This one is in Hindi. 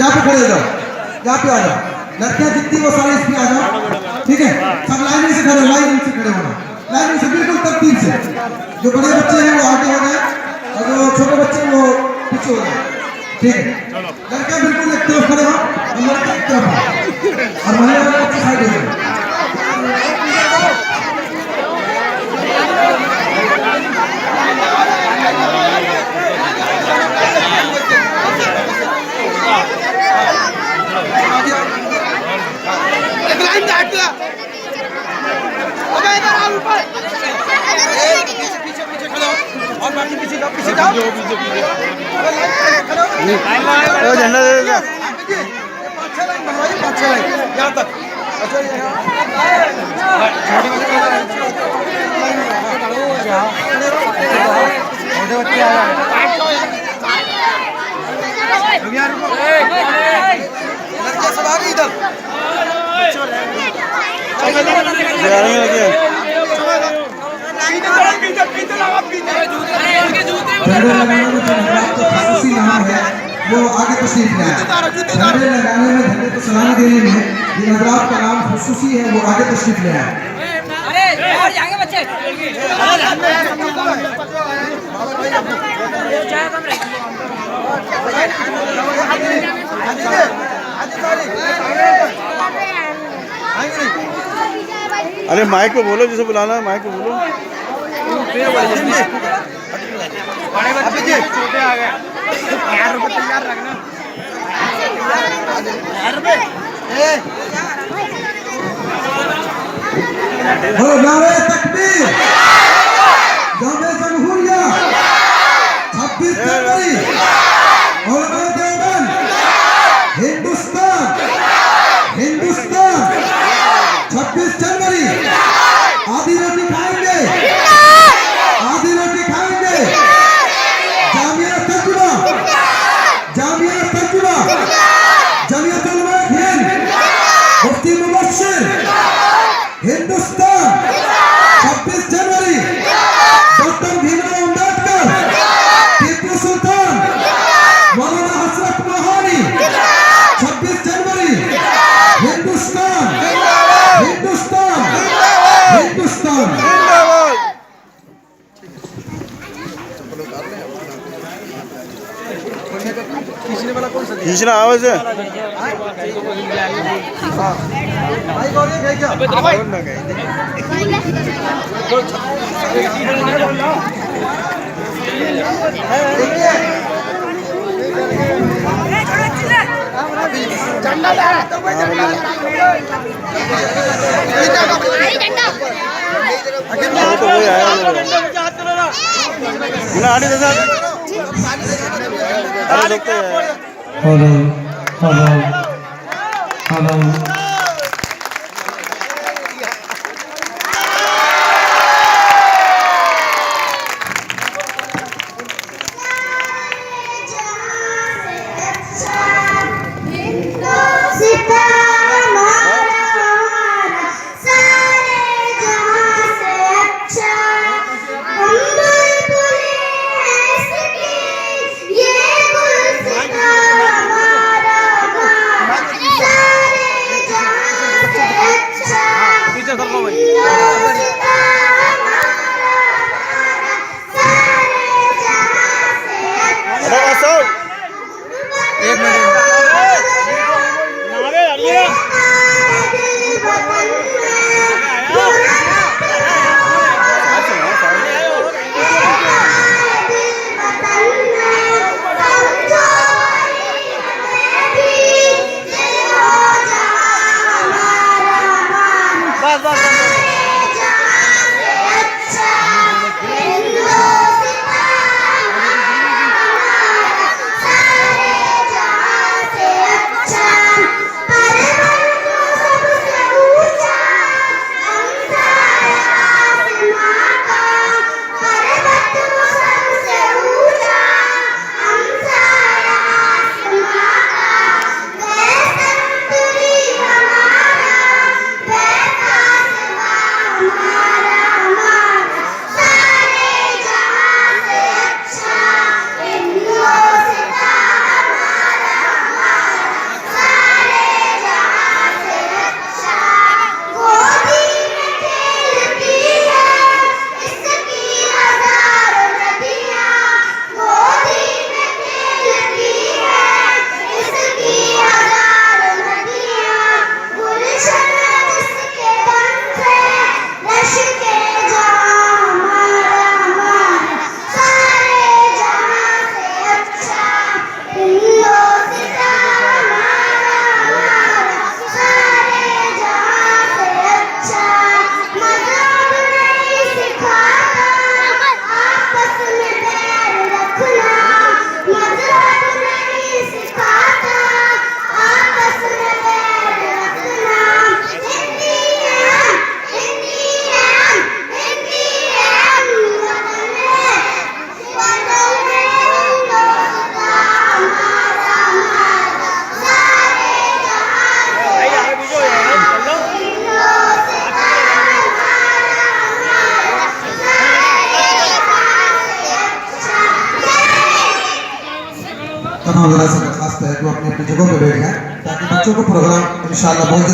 यहाँ पे खड़े हो जाओ, यहाँ पे आ जाओ। लड़कियां जितनी वो सारी इस पे आ जाओ, ठीक है। सब लाइन से खड़े, लाइन से खड़े होना, लाइन से बिल्कुल तरतीब से। जो बड़े बच्चे हैं वो आगे हो गए और जो छोटे बच्चे हैं वो पीछे हो गए, ठीक है। लड़कियां बिल्कुल एक तरफ खड़े हो और लड़के एक तरफ और महिला बच्चे साइड हो गए। झंडा दे देगा यहाँ तक। लड़कियां सब आ गई इधर। वो आगे तशरीफ लाए। झंडे लगाने में, झंडे को सलामी देने में जिन हजरात का नाम खुसूसी है वो आगे तशरीफ ले आए। अरे और जाएंगे बच्चे। अरे माइक को बोलो, जिसे बुलाना है माइक को बोलो। छोटे आ गए तैयार रखना। नारे तकबीर, जामे जमहूरिया, 26 जनवरी, उलमा देवबंद, हिंदुस्तान, हिंदुस्तान। 26 जनवरी आधी रोटी खाएंगे, आधी रोटी खाएंगे। जामिया तर्जुमा, जामिया तर्जुमा, जमीयत उलमा हिंद, मुफ्ती मुबश्शिर, हिंदुस्तान। 26 जनवरी डॉक्टर भीमराव अम्बेडकर, टीपू सुल्तान, मौलाना हसरत मोहानी। 26 जनवरी हिंदुस्तान, हिंदुस्तान, हिंदुस्तान। खींचना आवाज है। तो वही आया आने दे। Hello hello hello. कथा वगैरह से दरखास्त है कि वो अपनी अपनी जगहों पे बैठ जाए ताकि बच्चों को प्रोग्राम इंशाल्लाह बहुत जल्द